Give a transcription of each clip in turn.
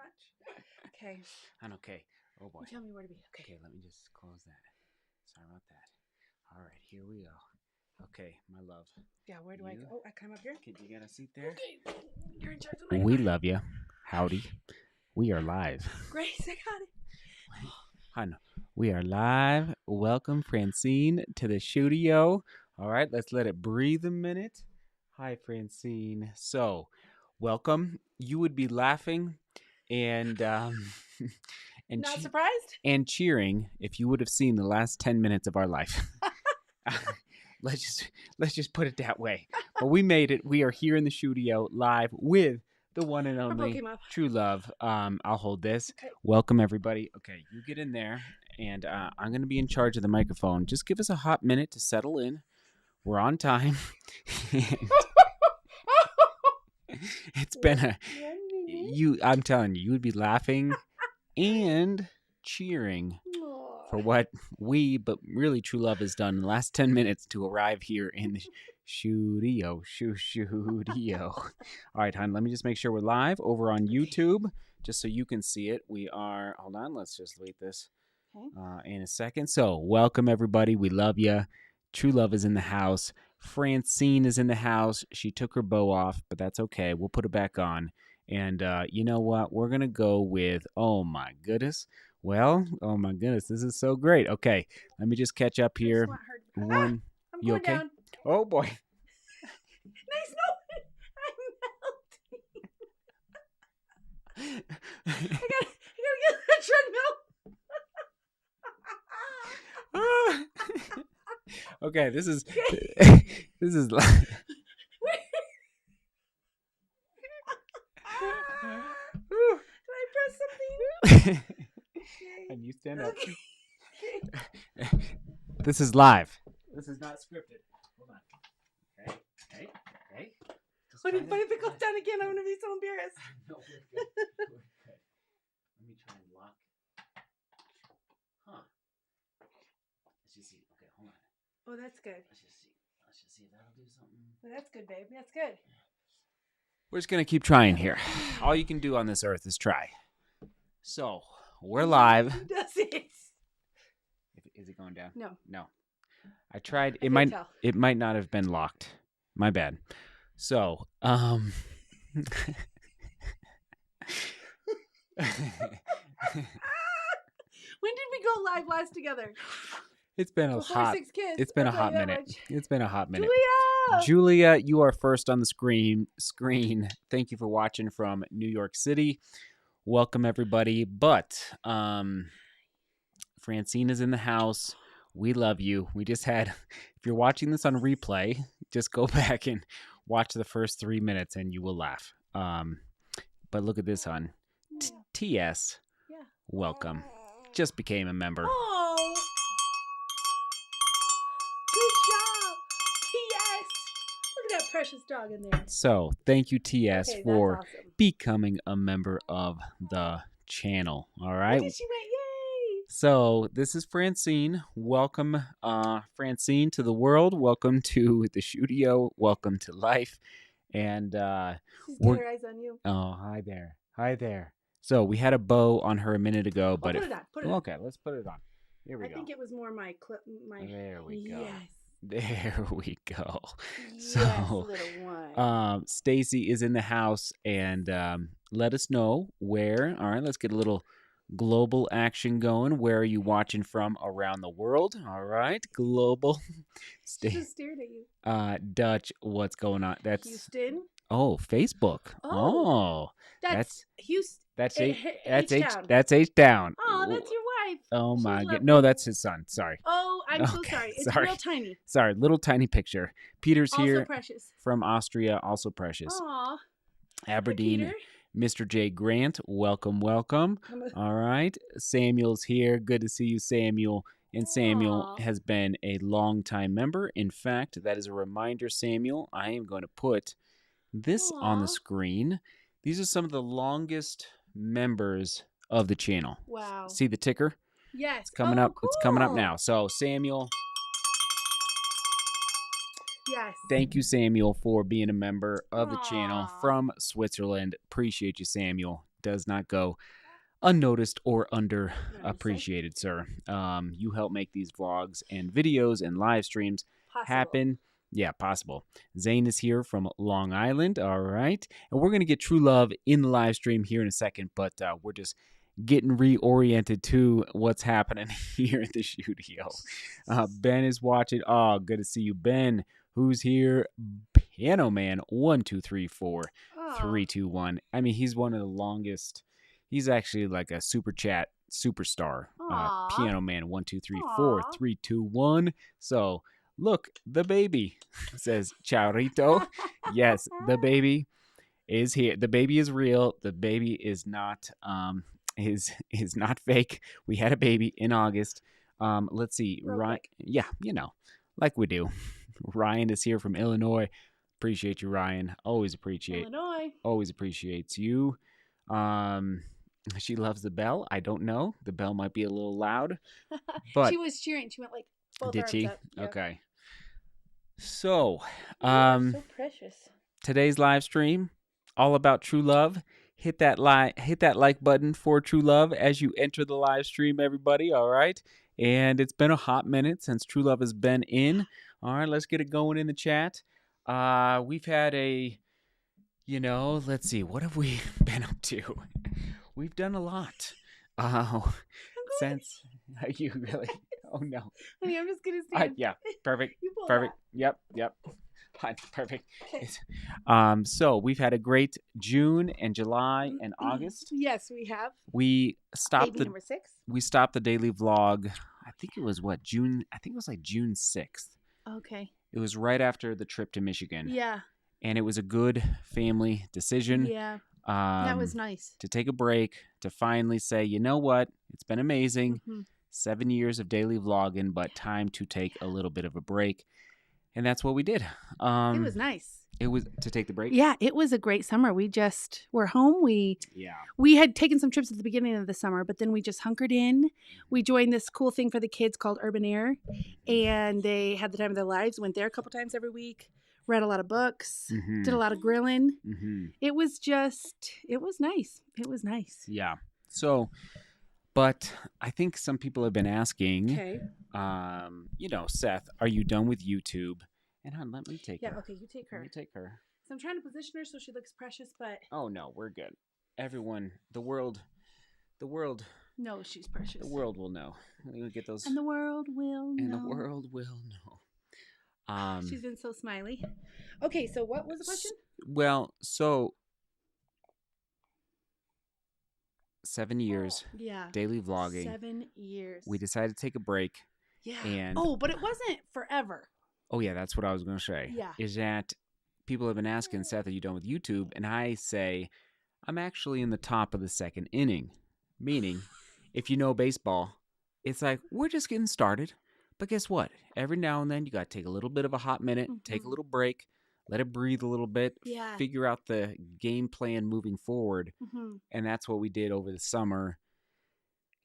much. Okay. I'm okay. Oh boy. Tell me where to be. Okay, let me just close that. Sorry about that. All right, here we go. Okay, my love. Yeah, where do I go? Oh, I climb up here? Okay, you got a seat there? Okay. You're in charge of my We love you. Howdy. We are live. Grace, I got it. Hun, we are live. Welcome, Francine, to the studio. All right, let's let it breathe a minute. Hi, Francine. So, welcome. You would be laughing and and Not surprised? and cheering if you would have seen the last 10 minutes of our life. Let's just put it that way. But we made it. We are here in the studio live with the one and only True Love. I'll hold this. Okay. Welcome everybody. Okay, you get in there, and I'm going to be in charge of the microphone. Just give us a hot minute to settle in. We're on time. It's been I'm telling you, you would be laughing and cheering for what but really True Love has done in the last 10 minutes to arrive here in the studio. All right, hon, let me just make sure we're live over on YouTube, just so you can see it. We are, hold on, let's just delete this in a second. So, welcome everybody. We love you. True Love is in the house. Francine is in the house. She took her bow off, but that's okay. We'll put it back on. And you know what? We're going to go with, oh my goodness. Well, oh my goodness, this is so great. Okay, let me just catch up here. I'm you okay? Down. Oh boy. Nice, no, I'm melting. I gotta get the treadmill. Okay, this is this is. Did I press something? And you stand up. This is live. This is not scripted. Hold on. Okay. But if it goes down again, I'm gonna be so embarrassed. No, we're good. We're good. Let me try and lock. Huh. Let's just see. Okay, hold on. Oh, that's good. Let's just see if that'll do something. Well, that's good, babe. That's good. We're just gonna keep trying here. All you can do on this earth is try. So we're live. Does it? Is it going down? No. I tried. It might not have been locked. My bad. So, when did we go live last together? It's been Before 6 kids. It's been a hot minute. It's been a hot minute. Julia, you are first on the screen. Thank you for watching from New York City. Welcome everybody. But Francine is in the house. We love you. We just had, if you're watching this on replay, just go back and watch the first 3 minutes and you will laugh. But look at this, hon. TS, welcome. Just became a member. Oh, good job, TS. Look at that precious dog in there. So thank you, TS, for becoming a member of the channel. All right. Look at she went, yay. So this is Francine. Welcome, Francine, to the world. Welcome to the studio. Welcome to life. And she's got her eyes on you. Oh, hi there. Hi there. So we had a bow on her a minute ago, but put it on. Okay, let's put it on. Here we go. I think it was more my clip. There we go. Yes. There we go. Yes, so, little one. Stacy is in the house, and let us know where. All right, let's get a little global action going. Where are you watching from around the world? All right, global. Just stared at you. Dutch, what's going on? That's Houston. Oh, Facebook. Oh, that's Houston. That's H-Town. That's H-Town. Oh, that's your wife. Oh my god. No, that's his son. Sorry. Oh, I'm so sorry. It's real tiny. Sorry, little tiny picture. Peter's also here. Precious. From Austria, also precious. Aw. Aberdeen. Hi, Mr. J. Grant, welcome. All right. Samuel's here. Good to see you, Samuel. And Samuel has been a long-time member. In fact, that is a reminder, Samuel. I am going to put this on the screen. These are some of the longest members of the channel. Wow. See the ticker? Yes. It's coming up. Cool. It's coming up now. So, Samuel. Yes. Thank you, Samuel, for being a member of the channel from Switzerland. Appreciate you, Samuel. does not go unnoticed or What do you say? underappreciated, sir. You help make these vlogs and videos and live streams Possible. happen. Yeah, possible. Zane is here from Long Island. All right. And we're going to get True Love in the live stream here in a second, but we're just getting reoriented to what's happening here at the studio. Ben is watching. Oh, good to see you, Ben. Who's here? Piano Man 1234321. I mean, he's one of the longest. He's actually like a super chat superstar. Piano Man 1234321. So look, the baby, says Chaurito. Yes, the baby is here. The baby is real. The baby is not is not fake. We had a baby in August. Let's see. Ryan, yeah, like we do. Ryan is here from Illinois. Appreciate you, Ryan. Always appreciate Illinois. Always appreciates you. She loves the bell. I don't know. The bell might be a little loud, but she was cheering. She went like both did arms she? up. Yeah. Okay. So, So precious. Today's live stream all about True Love. Hit that like button for True Love as you enter the live stream, everybody. All right. And it's been a hot minute since True Love has been in. All right, let's get it going in the chat. We've had let's see, what have we been up to? We've done a lot. Since you really? Oh no. Honey, I'm just gonna stand. Yeah, perfect. You pull Perfect. that. Yep. Perfect. Okay. So we've had a great June and July and August. Yes, we have. We stopped Baby number 6. We stopped the daily vlog. I think it was June. I think it was like June 6th. Okay. It was right after the trip to Michigan. Yeah. And it was a good family decision. Yeah. That was nice. To take a break, to finally say, you know what? It's been amazing. Mm-hmm. 7 years of daily vlogging, but time to take a little bit of a break. And that's what we did. It was nice. It was to take the break? Yeah, it was a great summer. We just were home. We had taken some trips at the beginning of the summer, but then we just hunkered in. We joined this cool thing for the kids called Urban Air, and they had the time of their lives. Went there a couple times every week, read a lot of books, did a lot of grilling. It was nice. It was nice. Yeah. So, but I think some people have been asking, okay. Seth, are you done with YouTube? And let me take her. Yeah, okay, you take her. Let me take her. So I'm trying to position her so she looks precious, but... Oh, no, we're good. Everyone, the world... No, she's precious. The world will know. Let me get those... And the world will know. And the world will know. She's been so smiley. Okay, so what was the question? Well, so... 7 years. Yeah. Daily vlogging. 7 years. We decided to take a break. Yeah. And... Oh, but it wasn't forever. Oh, yeah, that's what I was going to say. Yeah. Is that people have been asking, Seth, are you done with YouTube? And I say, I'm actually in the top of the second inning. Meaning, if you know baseball, it's like, we're just getting started. But guess what? Every now and then, you got to take a little bit of a hot minute, take a little break, let it breathe a little bit, figure out the game plan moving forward. And that's what we did over the summer.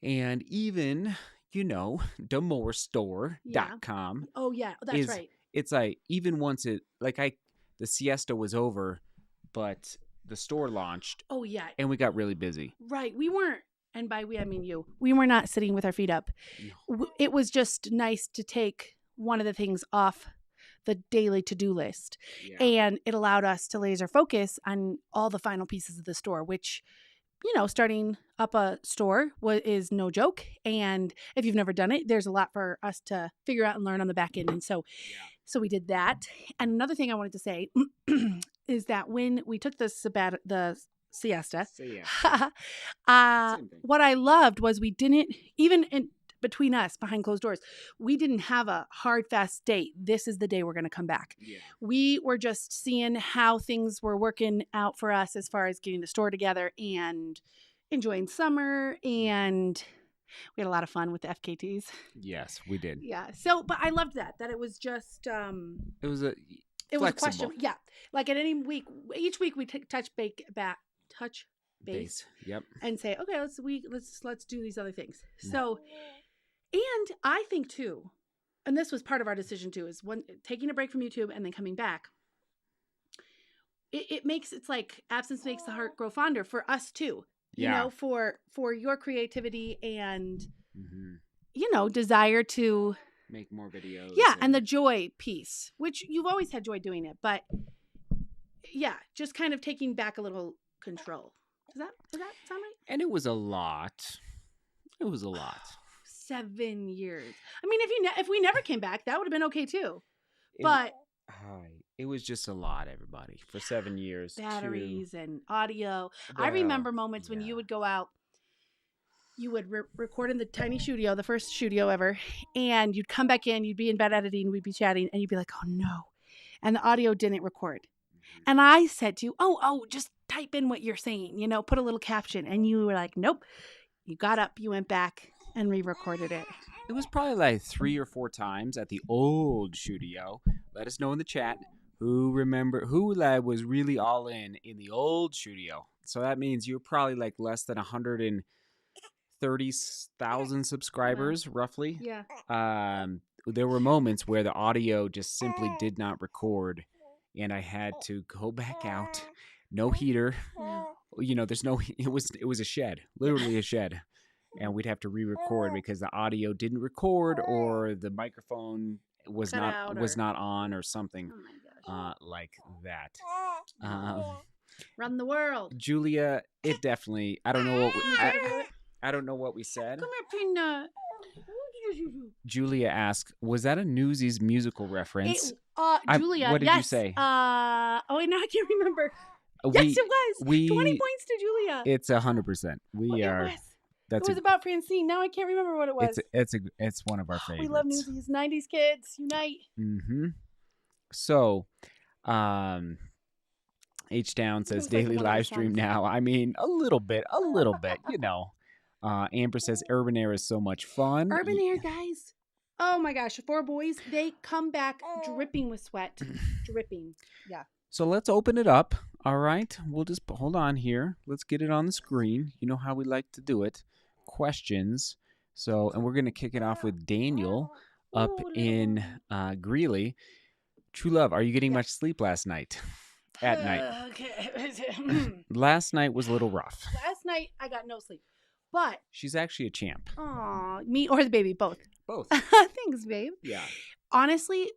And even... DeMoorStore.com. Oh, yeah. That's right. It's like, even once the siesta was over, but the store launched. Oh, yeah. And we got really busy. Right. We weren't, and by we, I mean you, we were not sitting with our feet up. No. It was just nice to take one of the things off the daily to-do list. Yeah. And it allowed us to laser focus on all the final pieces of the store, which... starting up a store is no joke. And if you've never done it, there's a lot for us to figure out and learn on the back end. And so we did that. And another thing I wanted to say is that when we took the siesta, what I loved was we didn't, even between us behind closed doors, we didn't have a hard, fast date. This is the day we're going to come back. Yeah. We were just seeing how things were working out for us as far as getting the store together and enjoying summer. And we had a lot of fun with the FKTs. Yes, we did. Yeah. So, but I loved that it was just, it was a question. Yeah. Like at any week, each week we touch base. Yep. And say, okay, let's do these other things. So, and I think too, and this was part of our decision too, is taking a break from YouTube and then coming back. It's like absence makes the heart grow fonder for us too. you know, for your creativity and, Mm-hmm. you know, desire to Make more videos. Yeah, and the joy piece, which you've always had joy doing it, but yeah, just kind of taking back a little control. Does that sound right? And it was a lot. It was a lot. 7 years. I mean, if we never came back, that would have been okay too. It was just a lot, everybody, for 7 years. Batteries and audio. I remember moments when you would go out. You would record in the tiny studio, the first studio ever, and you'd come back in, you'd be in bed editing, we'd be chatting, and you'd be like, oh no. And the audio didn't record. And I said to you, oh, just type in what you're saying, you know, put a little caption. And you were like, nope. You got up, you went back and re-recorded it. It was probably like 3 or 4 times at the old studio. Let us know in the chat who was really all in the old studio. So that means you're probably like less than 130,000 subscribers, roughly. Yeah. There were moments where the audio just simply did not record, and I had to go back out. No heater. Yeah. You know, it was a shed, literally a shed. And we'd have to re-record because the audio didn't record or the microphone was not on or something like that. Run the world. Julia, it definitely, I don't know what we said. Come here, Peanut. Julia asked, was that a Newsies musical reference? Julia, what did you say? Now I can't remember. Yes, it was. 20 points to Julia. It's 100%. It was about Francine. Now I can't remember what it was. It's one of our favorites. We love Newsies. 90s kids unite. Mm-hmm. So, H Down says daily live stream now. I mean, a little bit, you know. Amber says Urban Air is so much fun. Urban Air, guys. Oh my gosh, 4 boys, they come back dripping with sweat. Dripping. Yeah. So let's open it up. All right. We'll just hold on here. Let's get it on the screen. You know how we like to do it. Questions. So, and we're going to kick it off with Daniel up in Greeley. True Love, are you getting much sleep last night? At night. Okay. Last night was a little rough. Last night I got no sleep. But she's actually a champ. Aw, me or the baby, both. Both. Thanks, babe. Yeah. Honestly,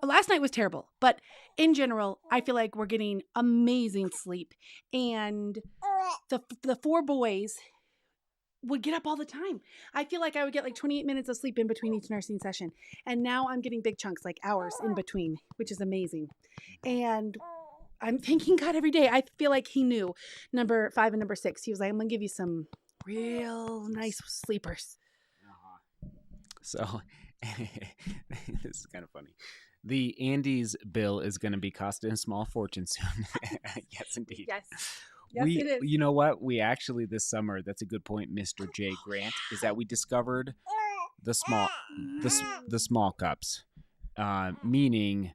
last night was terrible, but in general, I feel like we're getting amazing sleep. And the 4 boys would get up all the time. I feel like I would get like 28 minutes of sleep in between each nursing session. And now I'm getting big chunks, like hours in between, which is amazing. And I'm thanking God every day. I feel like he knew number 5 and number 6. He was like, I'm going to give you some real nice sleepers. So this is kind of funny. The Andes bill is going to be costing a small fortune soon. Yes, indeed. Yes. Yes, it is. You know what? We actually this summer, that's a good point, Mr. J. Grant, is that we discovered the small cups, meaning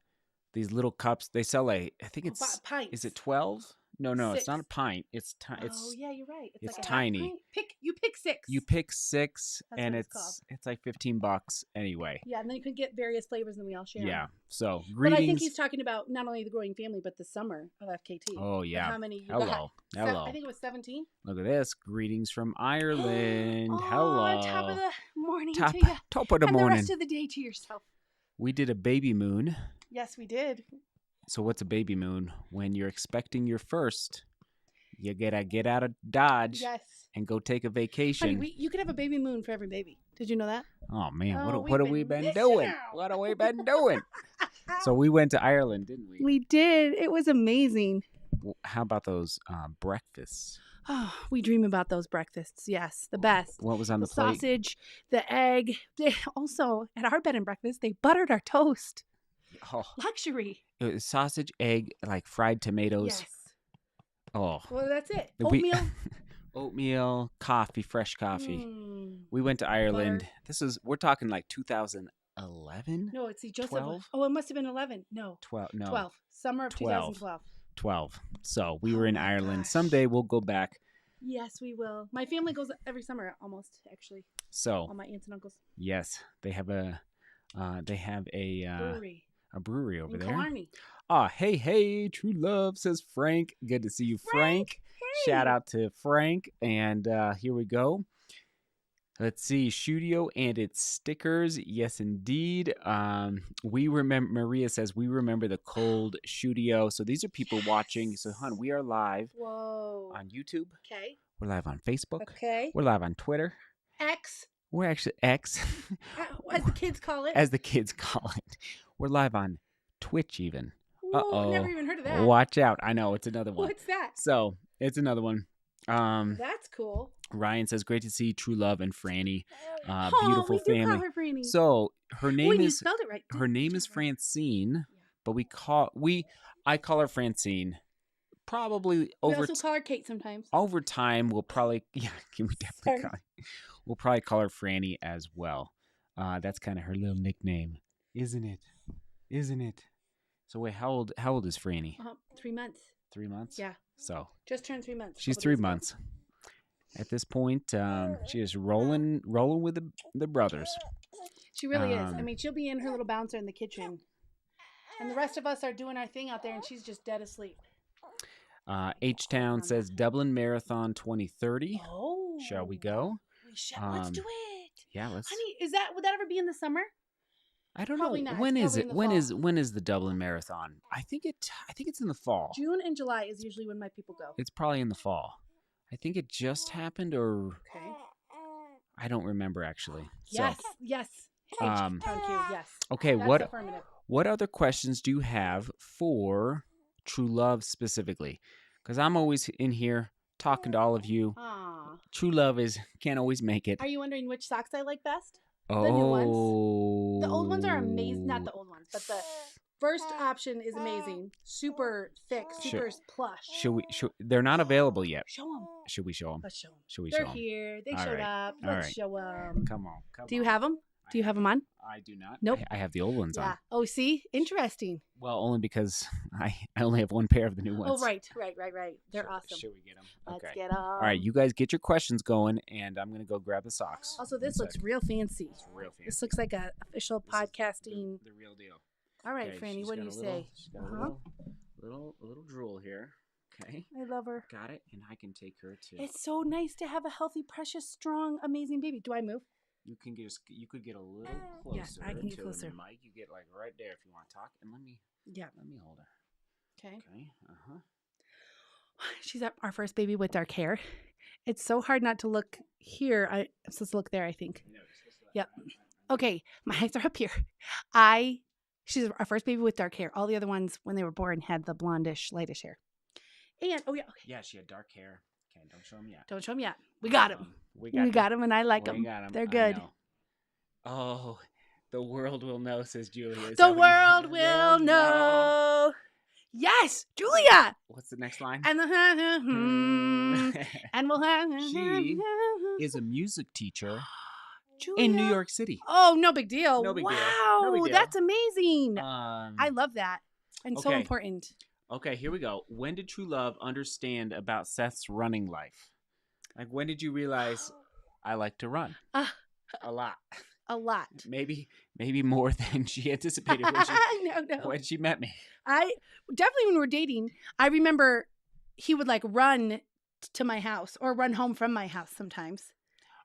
these little cups. They sell I think it's pints. Is it 12? No, 6. It's not a pint. It's oh yeah, you're right. It's like tiny. You pick 6. You pick 6, That's and it's like $15 anyway. Yeah, and then you could get various flavors, and we all share. Yeah. So greetings. But I think he's talking about not only the growing family, but the summer of FKT. Oh yeah. How many? Hello. I think it was 17. Look at this. Greetings from Ireland. Oh, hello. Top of the morning top to you. Top of the and morning. the rest of the day to yourself. We did a baby moon. Yes, we did. So what's a baby moon? When you're expecting your first, you gotta get out of Dodge. Yes. And go take a vacation. Honey, you could have a baby moon for every baby. Did you know that? Oh man, what have we been doing? What have we been doing? So we went to Ireland, didn't we? We did. It was amazing. How about those breakfasts? Oh, we dream about those breakfasts. Yes, the best. What was on the plate? Sausage, the egg. Also, at our bed and breakfast, they buttered our toast. Oh. Luxury. It was sausage, egg, like fried tomatoes. Yes. Oh. Well, that's it. Oatmeal. Oatmeal, coffee, fresh coffee. We went to Ireland. Butter. We're talking like 2011? No, it's Joseph. 12? Oh, it must have been 11. No. 12. No. 12. Summer of 2012. 12. So we were in Ireland. Gosh. Someday we'll go back. Yes, we will. My family goes every summer, almost, actually. So. All my aunts and uncles. Yes, they have a brewery. A brewery over in there. Killarney. Hey, True Love, says Frank. Good to see you, Frank. Shout out to Frank. And here we go. Let's see, Shudio and its stickers. Yes, indeed. We remember. Maria says we remember the cold Shudio. So these are people watching. So, hon, we are live. Whoa. On YouTube. Okay. We're live on Facebook. Okay. We're live on Twitter. X. We're actually X. As the kids call it. As the kids call it. We're live on Twitch even. Whoa, never even heard of that. Watch out. I know, it's another one. What's that? So, it's another one. That's cool. Ryan says, great to see True Love and Franny. Beautiful we family. Do call her Franny. So, her name you is spelled it right. her name is Francine, but I call her Francine. Probably We also call her Kate sometimes. Over time, we'll probably we'll probably call her Franny as well. That's kind of her little nickname, isn't it? So wait, how old is Franny? 3 months. 3 months? Yeah. So just turned 3 months. She's 3 months. At this point, she is rolling with the brothers. She really is. I mean, she'll be in her little bouncer in the kitchen, and the rest of us are doing our thing out there, and she's just dead asleep. H-Town says Dublin Marathon 2030. Oh. Shall we go? We shall. Let's do it. Yeah, let's. Honey, would that ever be in the summer? I don't Probably know. Not. When is it? When fall. is the Dublin Marathon? I think it's in the fall. June and July is usually when my people go. It's probably in the fall. I think it just happened, or okay. I don't remember actually. Yes. So, yes. Yes. Okay. That's what other questions do you have for True Love specifically? Because I'm always in here talking to all of you. Aww. True Love can't always make it. Are you wondering which socks I like best? Oh. The new ones. The old ones are amazing. Not the old ones, but the first option is amazing. Super thick, super plush. They're not available yet. Show them. Should we show them? Let's show them. Should we show them? They're here. They all showed right. up. Let's show them. Come on. Do you have them? Do you have them on? I do not. Nope. I have the old ones on. Oh, see? Interesting. Well, only because I only have one pair of the new ones. Oh, right. They're awesome. Should we get them? Let's get them. All right, you guys get your questions going, and I'm going to go grab the socks. Also, this looks real fancy. It's real fancy. This looks like an official podcasting. The real deal. All right, Franny, what do you say? She's got a little drool here. Okay. I love her. Got it, and I can take her to. It's so nice to have a healthy, precious, strong, amazing baby. Do I move? You could get a little closer. Yes, I can get closer. The mic. You get like right there if you want to talk, and let me hold her. Okay. Okay. She's our first baby with dark hair. It's so hard not to look here. I'm supposed to look there, I think. Yep. Okay, my eyes are up here. She's our first baby with dark hair. All the other ones, when they were born, had the blondish, lightish hair. And yeah, she had dark hair. Okay, don't show them yet. Don't show them yet. We got them. We got them, and I like them. They're good. Oh, the world will know, says Julia. The world will know. Yes, Julia. What's the next line? And and we'll have. She is a music teacher in New York City. Oh, no big deal. No big deal. No big deal. That's amazing. I love that, and so important. Okay, here we go. When did True Love understand about Seth's running life? Like, when did you realize I like to run? A lot. A lot. Maybe more than she anticipated when she met me. I definitely, when we were dating, I remember he would like run to my house or run home from my house sometimes.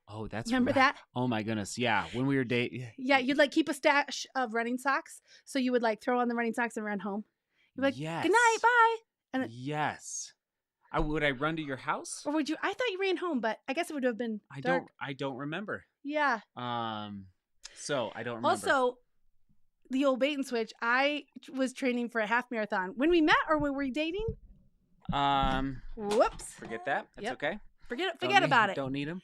Oh, that's remember that? Oh my goodness, yeah. When we were dating, yeah, you'd like keep a stash of running socks, so you would like throw on the running socks and run home. You'd be like, yes. Good night, bye. And then, yes. Would I run to your house? Or would you? I thought you ran home, but I guess it would have been dark. I don't remember. Yeah. So I don't remember. Also, the old bait and switch. I was training for a half marathon when we met, or when we were dating. Whoops. Forget that. That's okay. Forget about it. Don't need them.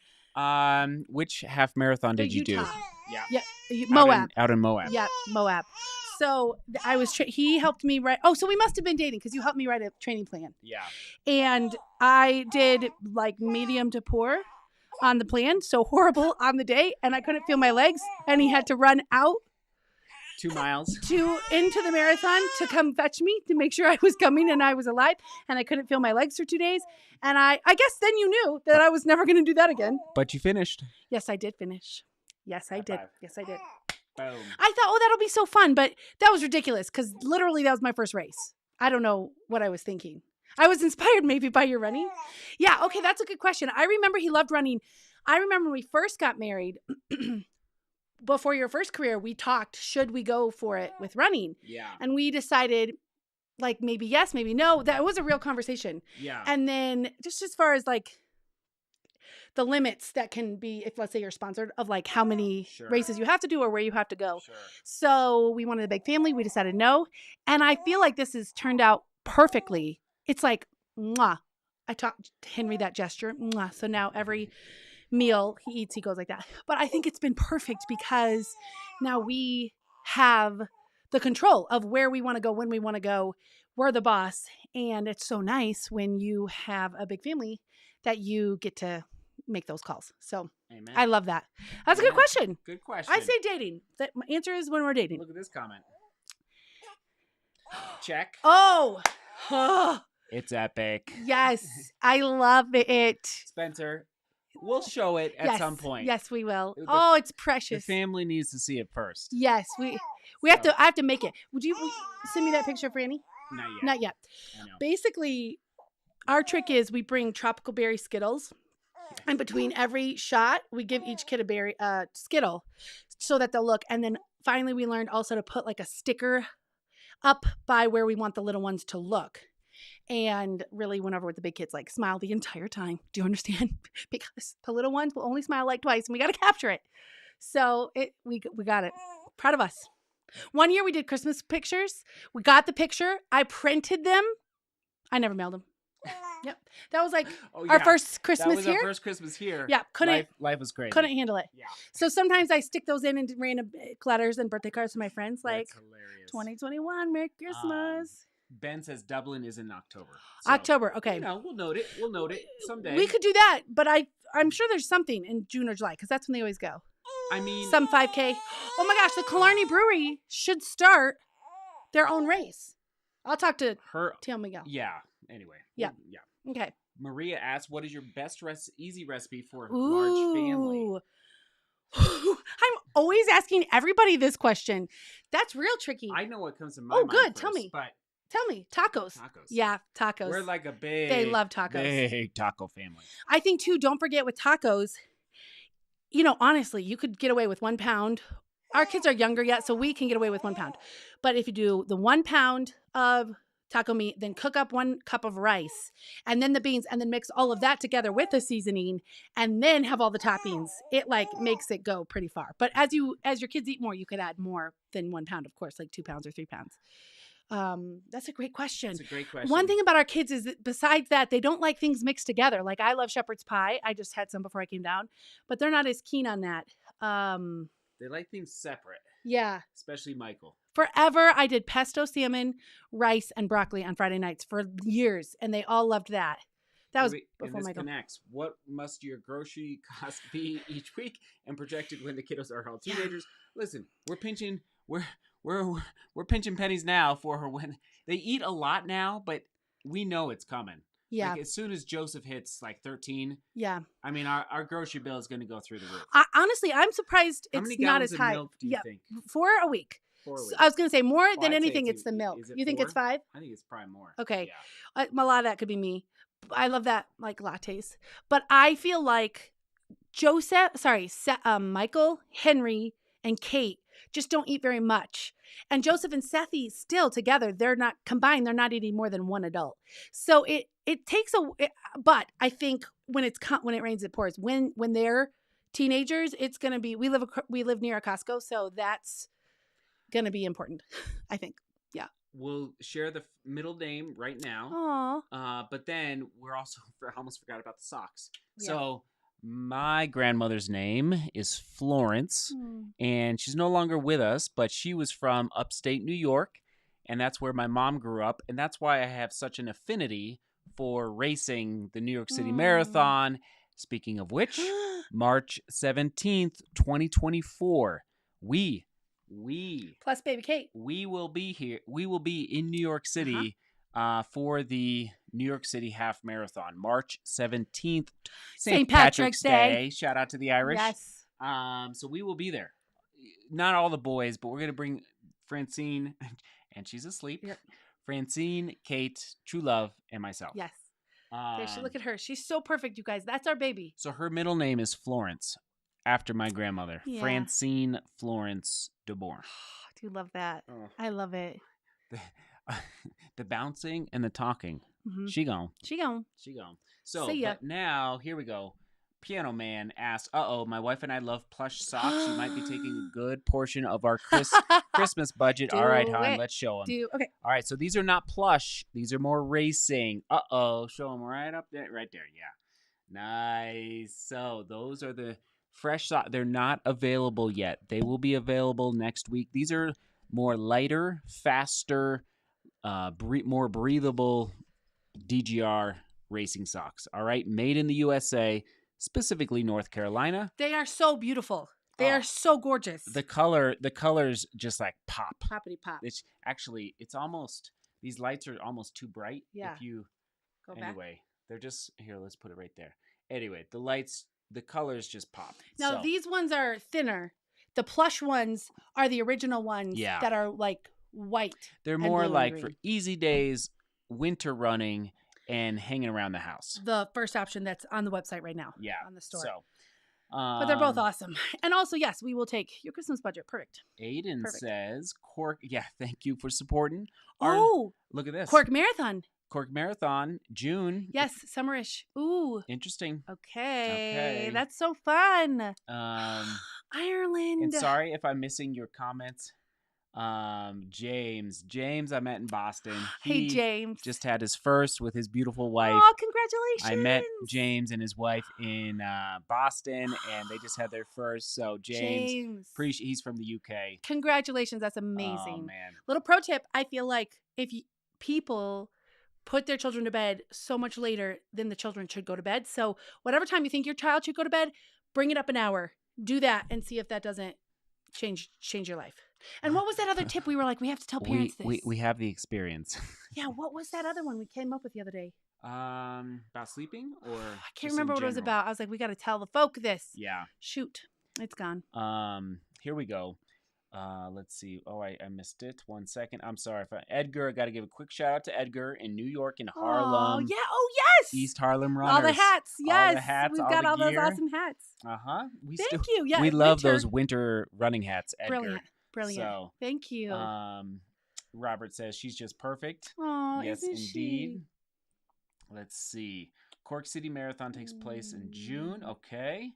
Which half marathon did you do? Yeah. Moab. Out in Moab. Yeah, Moab. So I was. He helped me write. Oh, so we must have been dating because you helped me write a training plan. Yeah. And I did like medium to poor on the plan, so horrible on the day, and I couldn't feel my legs, and he had to run out 2 miles into the marathon to come fetch me to make sure I was coming and I was alive, and I couldn't feel my legs for 2 days, and I guess then you knew that I was never going to do that again. But you finished. Yes, I did finish. Yes, I did. Yes, I did. Boom. I thought, oh, that'll be so fun, but that was ridiculous because literally that was my first race. I don't know what I was thinking. I was inspired maybe by your running. Yeah, okay, that's a good question. I remember he loved running. I remember when we first got married, before your first career, we talked, should we go for it with running? Yeah. And we decided, like, maybe yes, maybe no. That was a real conversation. Yeah. And then just as far as, like, the limits that can be, if let's say you're sponsored, of like how many races you have to do or where you have to go. Sure. So we wanted a big family. We decided no. And I feel like this has turned out perfectly. It's like, mwah. I taught Henry that gesture. Mwah. So now every meal he eats, he goes like that. But I think it's been perfect because now we have the control of where we want to go, when we want to go. We're the boss. And it's so nice when you have a big family that you get to make those calls. So Amen. I love that. That's a good question. Good question. I say dating. My answer is when we're dating. Look at this comment. Check. Oh. It's epic. Yes. I love it. Spencer, we'll show it at some point. Yes, we will. It's precious. The family needs to see it first. Yes, we have to. I have to make it. Would you send me that picture, Franny? Not yet. Not yet. I know. Basically, our trick is we bring tropical berry Skittles, and between every shot, we give each kid a Skittle, so that they'll look. And then finally, we learned also to put like a sticker up by where we want the little ones to look. And really went over with the big kids, like smile the entire time. Do you understand? Because the little ones will only smile like twice, and we got to capture it. So we got it. Proud of us. One year we did Christmas pictures. We got the picture. I printed them. I never mailed them. Yep. That was like our first Christmas here. That was our first Christmas here. Yeah. Life was great. Couldn't handle it. Yeah. So sometimes I stick those in random letters and birthday cards to my friends, like That's hilarious. 2021, Merry Christmas. Ben says Dublin is in October. So, October, okay. We'll note it. We'll note it someday. We could do that, but I'm sure there's something in June or July because that's when they always go. I mean, some 5K. Oh my gosh, the Killarney Brewery should start their own race. I'll talk to Tim Miguel. Yeah. Anyway. Yeah. Yeah. Okay. Maria asks, "What is your best easy recipe for a large family?" I'm always asking everybody this question. That's real tricky. I know what comes to my mind. Good. First, Tell me. But tell me. Tacos. Yeah, tacos. We're like a big. They love tacos. Big taco family. I think too. Don't forget with tacos. Honestly, you could get away with 1 pound. Our kids are younger yet, so we can get away with 1 pound. But if you do the 1 pound of taco meat, then cook up 1 cup of rice, and then the beans, and then mix all of that together with the seasoning, and then have all the toppings, it like makes it go pretty far. But as your kids eat more, you could add more than 1 pound, of course, like 2 pounds or 3 pounds. That's a great question. That's a great question. One thing about our kids is that besides that, they don't like things mixed together. Like I love shepherd's pie. I just had some before I came down, but they're not as keen on that. They like things separate. Yeah. Especially Michael. Forever, I did pesto salmon, rice, and broccoli on Friday nights for years, and they all loved that. That was before Michael. Connects. What must your grocery cost be each week and projected when the kiddos are all teenagers? Listen, we're pinching pennies now for her when they eat a lot now, but we know it's coming. Yeah. Like as soon as Joseph hits like 13, yeah. I mean, our grocery bill is going to go through the roof. Honestly, I'm surprised it's not as high. How many gallons of milk do you think? 4 a week. 4 a week. So I was going to say more than anything, it's the milk. You think 4? it's 5? I think it's probably more. Okay. Yeah. A lot of that could be me. I love that, like lattes. But I feel like Michael, Henry, and Kate just don't eat very much. And Joseph and Seth eat still together. They're not combined. They're not eating more than 1 adult. So it takes but I think when it rains, it pours. When they're teenagers, it's going to be, we live near a Costco. So that's going to be important, I think. Yeah. We'll share the middle name right now. Aww. But then we're also, I almost forgot about the socks. Yeah. So my grandmother's name is Florence, and she's no longer with us, but she was from upstate New York, and that's where my mom grew up, and that's why I have such an affinity for racing the New York City Marathon. Speaking of which, March 17th, 2024, we plus baby Kate, we will be here. We will be in New York City for the New York City Half Marathon, March 17th, St. Patrick's Day. Shout out to the Irish. Yes. So we will be there. Not all the boys, but we're going to bring Francine, and she's asleep. Yep. Francine, Kate, True Love, and myself. Yes. There she, look at her. She's so perfect, you guys. That's our baby. So her middle name is Florence, after my grandmother, Yeah. Francine Florence DeMoor. I do love that. Oh. I love it. The bouncing and the talking. Mm-hmm. She gone. So, but now, here we go. Piano Man asks, my wife and I love plush socks. She might be taking a good portion of our Christmas budget. All right, hon, let's show them. Okay. All right, so these are not plush. These are more racing. Show them right up there. Right there, yeah. Nice. So those are the fresh socks. They're not available yet. They will be available next week. These are more lighter, faster, more breathable DGR racing socks. All right, made in the USA. Specifically North Carolina. They are so beautiful. They are so gorgeous. The colors just like pop. Poppity pop. It's almost, these lights are almost too bright. Yeah. If you go back. Anyway, they're just here, let's put it right there. Anyway, the colors just pop. Now these ones are thinner. The plush ones are the original ones that are like white. They're more like for easy days, winter running, and hanging around the house. The first option that's on the website right now. Yeah. On the store. So, but they're both awesome. And also, yes, we will take your Christmas budget. Perfect. Aiden says, Cork. Yeah, thank you for supporting. Look at this. Cork Marathon, June. Yes, summerish. Ooh. Interesting. Okay. That's so fun. Ireland. And sorry if I'm missing your comments. James I met in Boston. Hey, James just had his first with his beautiful wife. Oh, congratulations. I met James and his wife in Boston, and they just had their first. So James. He's from the UK. Congratulations. That's amazing. Oh, man. Little pro tip. I feel like if people put their children to bed so much later than the children should go to bed. So whatever time you think your child should go to bed, bring it up an hour. Do that and see if that doesn't change your life. And what was that other tip we were like, we have to tell parents this? We have the experience. Yeah, what was that other one we came up with the other day? About sleeping, or I can't remember what it was about. I was like, we got to tell the folk this. Yeah. Shoot, it's gone. Here we go. Let's see. Oh, I missed it. 1 second. I'm sorry. Edgar, I got to give a quick shout out to Edgar in New York, in Harlem. Oh, yeah. Oh, yes. East Harlem Runners. All the hats. Yes. All the hats. We've got all those awesome hats. Thank you. Yeah. We love those winter running hats, Edgar. Brilliant. So, thank you. Robert says she's just perfect. Oh, yes, isn't indeed. She? Let's see. Cork City Marathon takes place in June. Okay.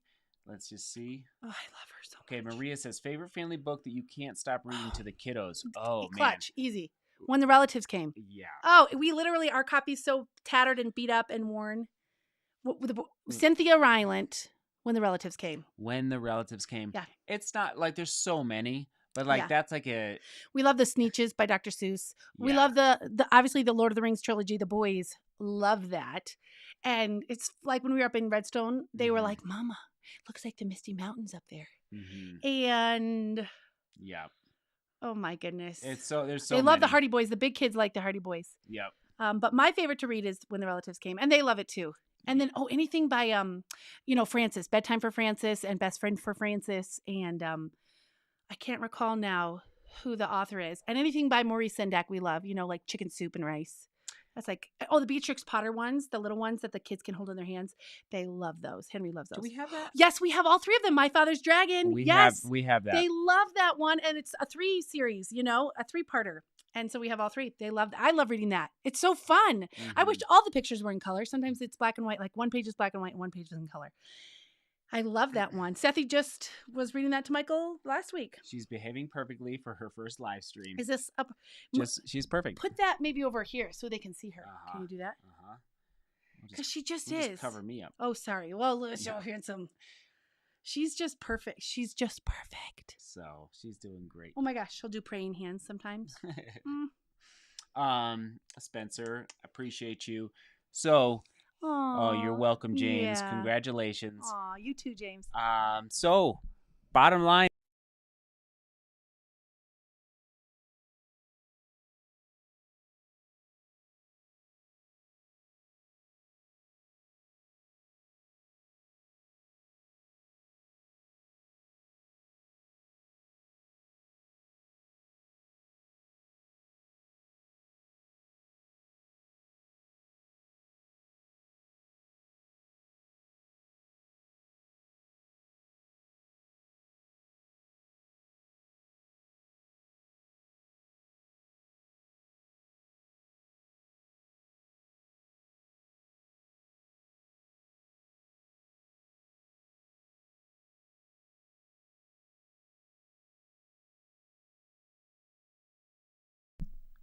Let's just see. Oh, I love her so much. Okay, Maria says, favorite family book that you can't stop reading to the kiddos. Oh, Clutch. Easy. When the Relatives Came. Yeah. Oh, we literally, our copy's so tattered and beat up and worn. Cynthia Rylant, When the Relatives Came. When the Relatives Came. Yeah. It's not like there's so many, but like that's like a... We love the Sneetches by Dr. Seuss. We love the obviously the Lord of the Rings trilogy. The boys love that. And it's like when we were up in Redstone, they were like, Mama, looks like the Misty Mountains up there. And oh my goodness, there's so they love the Hardy Boys. The big kids like the Hardy Boys. But my favorite to read is When the Relatives Came, and they love it too. And then anything by Frances, Bedtime for Frances and Best Friend for Frances, and I can't recall now who the author is. And anything by Maurice Sendak we love, like Chicken Soup and Rice. That's like, the Beatrix Potter ones, the little ones that the kids can hold in their hands. They love those. Henry loves those. Do we have that? Yes, we have all three of them. My Father's Dragon. We have that. They love that one. And it's a 3 series, a 3-parter. And so we have all 3. I love reading that. It's so fun. I wish all the pictures were in color. Sometimes it's black and white. Like one page is black and white and one page is in color. I love that one. Sethy just was reading that to Michael last week. She's behaving perfectly for her first live stream. Is this up? She's perfect. Put that maybe over here so they can see her. Can you do that? Because she just is. Just cover me up. Oh, sorry. Well, let's show here some. She's just perfect. She's just perfect. So she's doing great. Oh my gosh, she'll do praying hands sometimes. Spencer, appreciate you. So. Oh, you're welcome, James. Yeah. Congratulations. Aw, you too, James. So, bottom line.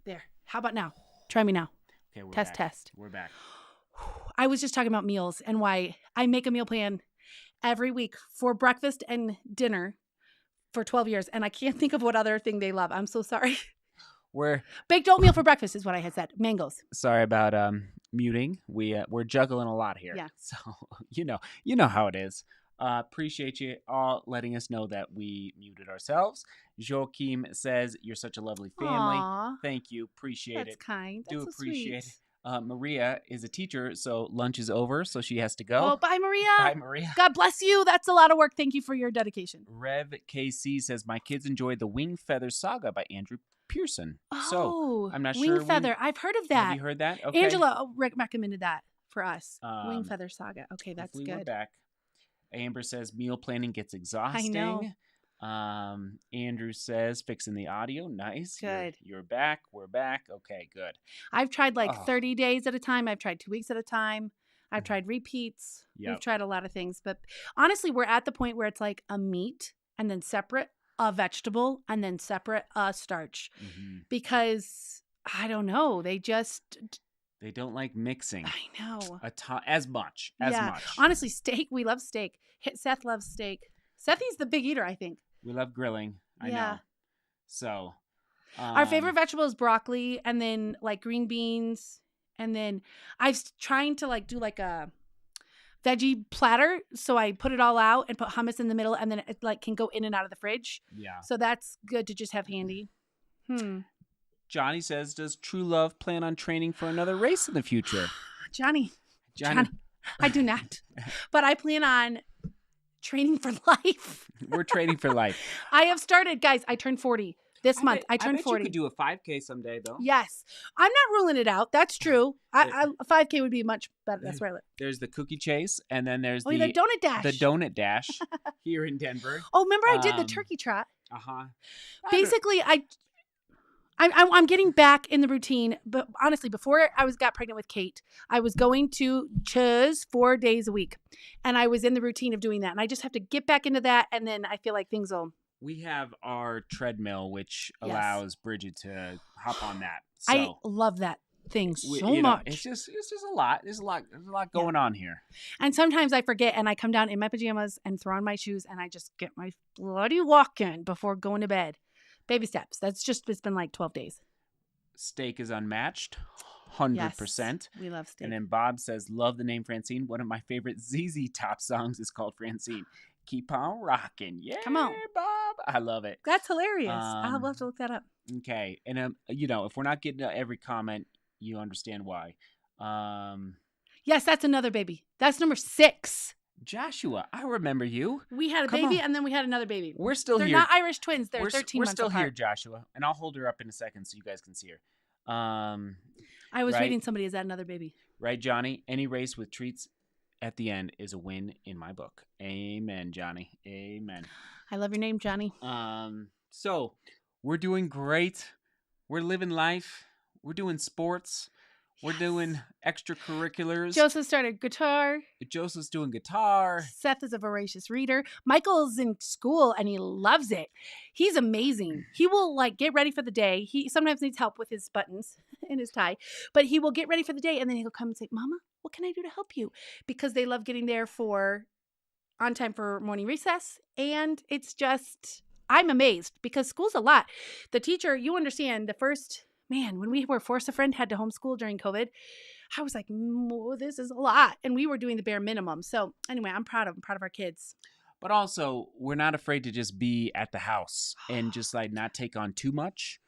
There. How about now? Try me now. Okay, we're test, back. test. We're back. I was just talking about meals and why I make a meal plan every week for breakfast and dinner for 12 years. And I can't think of what other thing they love. I'm so sorry. Baked oatmeal for breakfast is what I had said. Mangoes. Sorry about muting. We're juggling a lot here. Yeah. So you know how it is. Appreciate you all letting us know that we muted ourselves. Joachim says you're such a lovely family. Aww. Thank you. Appreciate it. That's kind. That's Do so appreciate sweet. it. Maria is a teacher, so lunch is over, so she has to go. Oh, bye, Maria. Bye, Maria. God bless you. That's a lot of work. Thank you for your dedication. Rev KC says my kids enjoyed the Wing Feather Saga by Andrew Pearson. Oh, so I'm not Wing sure. Feather. I've heard of that. Have you heard that? Okay. Angela recommended that for us. Wing Feather Saga. Okay, that's good. We're back. Amber says meal planning gets exhausting. I know. Andrew says fixing the audio. Nice. Good. You're back. We're back. Okay, good. I've tried 30 days at a time. I've tried 2 weeks at a time. I've tried repeats. Yep. We've tried a lot of things. But honestly, we're at the point where it's like a meat and then separate a vegetable and then separate a starch. Mm-hmm. Because I don't know. They don't like mixing. I know. As much. Honestly, steak. We love steak. Seth loves steak. Seth's the big eater, I think. We love grilling. I know. So. Our favorite vegetable is broccoli and then like green beans. And then I'm trying to do a veggie platter. So I put it all out and put hummus in the middle and then it can go in and out of the fridge. Yeah. So that's good to just have handy. Johnny says, does True Love plan on training for another race in the future? Johnny, I do not. But I plan on training for life. We're training for life. I have started, guys. I turned 40 this month. I turned 40. You could do a 5K someday, though. Yes. I'm not ruling it out. That's true. A 5K would be much better. That's where I live. There's the cookie chase, and then there's the donut dash. The donut dash here in Denver. Oh, remember I did the turkey trot? Uh-huh. Basically, I'm getting back in the routine, but honestly, before I got pregnant with Kate, I was going to Chuz 4 days a week, and I was in the routine of doing that, and I just have to get back into that, and then I feel like things will. We have our treadmill, which allows Bridget to hop on that. So, I love that thing so much. It's just a lot. There's a lot going on here. And sometimes I forget, and I come down in my pajamas and throw on my shoes, and I just get my bloody walk in before going to bed. Baby steps. It's been 12 days. Steak is unmatched. 100%. Yes, we love steak. And then Bob says, love the name Francine. One of my favorite ZZ Top songs is called Francine. Keep on rocking. Yeah, come on, Bob. I love it. That's hilarious. I'll have to look that up. Okay. And, if we're not getting to every comment, you understand why. Yes, that's another baby. That's number 6. Joshua, I remember you. We had a baby and then we had another baby. We're still here. They're not Irish twins. They're 13 months apart. We're still here, Joshua. And I'll hold her up in a second so you guys can see her. I was reading somebody, is that another baby? Right, Johnny? Any race with treats at the end is a win in my book. Amen, Johnny. Amen. I love your name, Johnny. So we're doing great. We're living life. We're doing sports. We're doing extracurriculars. Joseph started guitar. Joseph's doing guitar. Seth is a voracious reader. Michael's in school and he loves it. He's amazing. He will get ready for the day. He sometimes needs help with his buttons and his tie, but he will get ready for the day and then he'll come and say, Mama, what can I do to help you? Because they love getting there on time for morning recess. And it's just, I'm amazed because school's a lot. The teacher, you understand, when we were forced, a friend had to homeschool during COVID. I was like, this is a lot. And we were doing the bare minimum. So anyway, I'm proud of our kids. But also, we're not afraid to just be at the house and just not take on too much.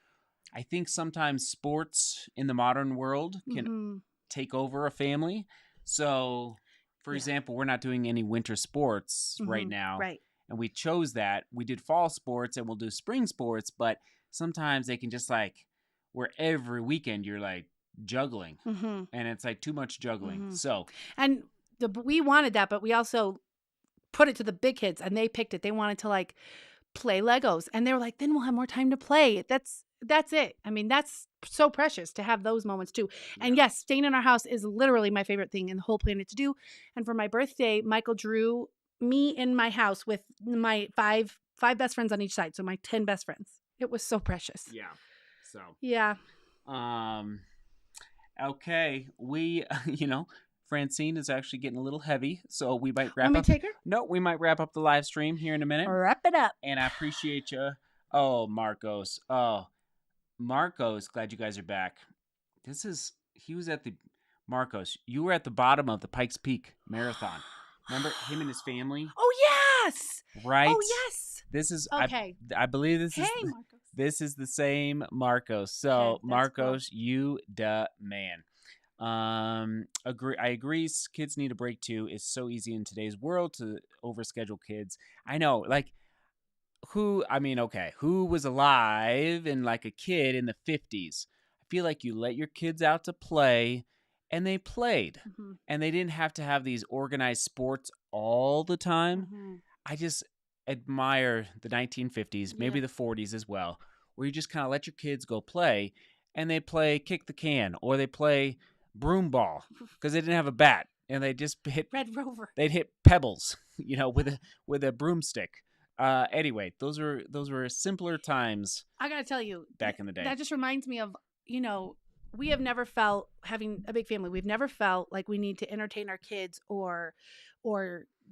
I think sometimes sports in the modern world can take over a family. So, for example, we're not doing any winter sports right now. Right. And we chose that. We did fall sports and we'll do spring sports. But sometimes they can just where every weekend you're juggling and it's too much juggling. So, and we wanted that, but we also put it to the big kids and they picked it. They wanted to play Legos and they were then we'll have more time to play. That's it. I mean, that's so precious to have those moments too. Yeah. And yes, staying in our house is literally my favorite thing in the whole planet to do. And for my birthday, Michael drew me in my house with my five best friends on each side. So my 10 best friends. It was so precious. Yeah. So yeah. Okay, we, Francine is actually getting a little heavy, so we might wrap Want me up. to take her? No, we might wrap up the live stream here in a minute. Wrap it up. And I appreciate you. Oh, Marcos. Oh, Marcos, glad you guys are back. He was at the, Marcos, you were at the bottom of the Pikes Peak Marathon. Remember him and his family? Oh, yes. Right? Oh, yes. This is, okay. I believe this is, Marcos. This is the same Marcos. So, Okay, Marcos, cool. You the man. I agree. Kids need a break too. It's so easy in today's world to overschedule kids. I know, like, who was alive and like a kid in the 50s? I feel like you let your kids out to play and they played and they didn't have to have these organized sports all the time. I just admire the 1950s, maybe the 40s as well, where you just kind of let your kids go play and they play kick the can or they play broom ball because they didn't have a bat and they just hit Red Rover. They'd hit pebbles, with a broomstick. Anyway, those were simpler times. I gotta tell you, back in the day, that just reminds me of, we have never felt, having a big family, we've never felt like we need to entertain our kids or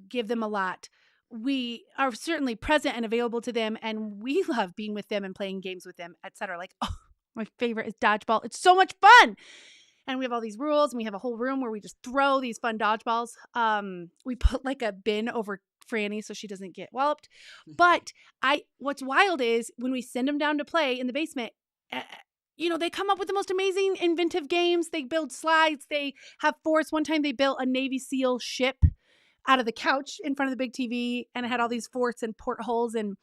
give them a lot. We are certainly present and available to them, and we love being with them and playing games with them, etc. Like, oh, my favorite is dodgeball. It's so much fun. And we have all these rules, and we have a whole room where we just throw these fun dodgeballs. We put like a bin over Franny so she doesn't get walloped. But what's wild is when we send them down to play in the basement, they come up with the most amazing inventive games. They build slides. They have forts. One time they built a Navy SEAL ship out of the couch in front of the big TV, and it had all these forts and portholes, and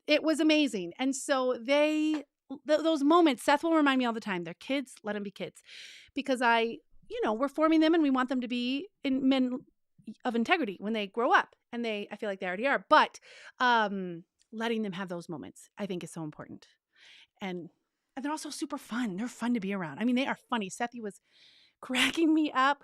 it was amazing. And so those moments, Seth will remind me all the time, they're kids, let them be kids. Because we're forming them and we want them to be men of integrity when they grow up. And I feel like they already are. But letting them have those moments, I think, is so important. And they're also super fun. They're fun to be around. I mean, they are funny. Sethy was cracking me up.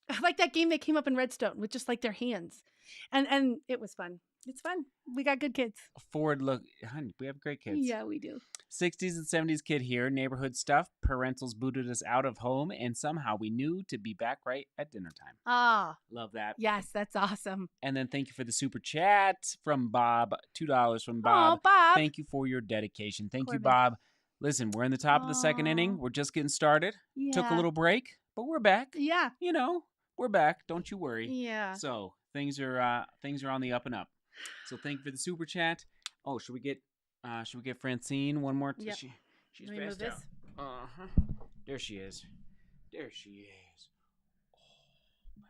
I like that game that came up in Redstone with just like their hands. And it was fun. It's fun. We got good kids. Forward look. Honey, we have great kids. Yeah, we do. 60s and 70s kid here. Neighborhood stuff. Parentals booted us out of home, and somehow we knew to be back right at dinner time. Ah. Love that. Yes, that's awesome. And then thank you for the super chat from Bob. $2 from Bob. Oh, Bob. Thank you for your dedication. Thank you, Bob. Listen, we're in the top of the second inning. We're just getting started. Yeah. Took a little break, but we're back. Yeah. We're back. Don't you worry. Yeah. So things are on the up and up. So thank you for the super chat. Oh, should we get Francine one more? Yep. She's Let me move this. There she is. There she is. Oh, there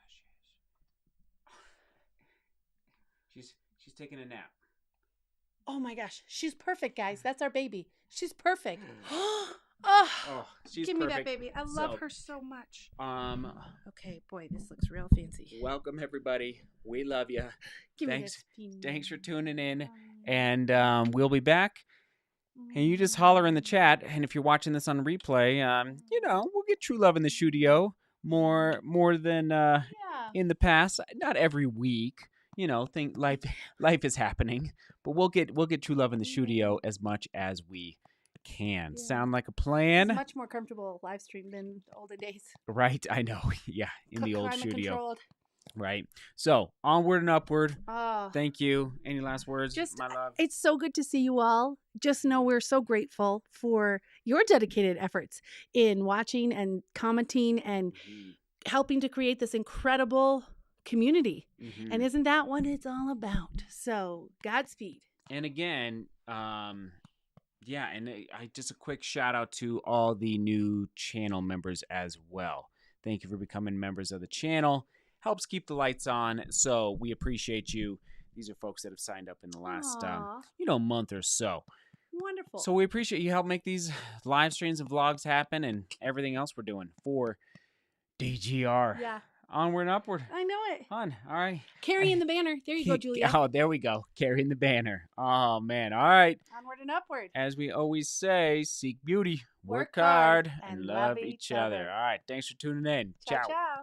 she is. She's taking a nap. Oh my gosh, she's perfect, guys. That's our baby. She's perfect. She's give perfect. me that baby. I love her so much. Okay, boy, this looks real fancy. Welcome everybody. We love you. Thanks for tuning in, and we'll be back. And you just holler in the chat, and if you're watching this on replay, we'll get True Love in the studio more than in the past. Not every week. Life is happening, but we'll get True Love in the studio as much as we can. Yeah. Sound like a plan? It's much more comfortable live stream than the olden days. Right, I know. Yeah, in the old studio. Controlled. Right. So, onward and upward. Thank you. Any last words, my love? It's so good to see you all. Just know we're so grateful for your dedicated efforts in watching and commenting and helping to create this incredible community. And isn't that what it's all about? So, Godspeed. And again, and just a quick shout out to all the new channel members as well. Thank you for becoming members of the channel. Helps keep the lights on, so we appreciate you. These are folks that have signed up in the last month or so. Wonderful. So we appreciate you help make these live streams and vlogs happen and everything else we're doing for DGR. Yeah. Onward and upward. I know it. Fun. All right. Carrying the banner. There you go, Julia. Oh, there we go. Carrying the banner. Oh, man. All right. Onward and upward. As we always say, seek beauty, work hard, and love each other. All right. Thanks for tuning in. Ciao. Ciao.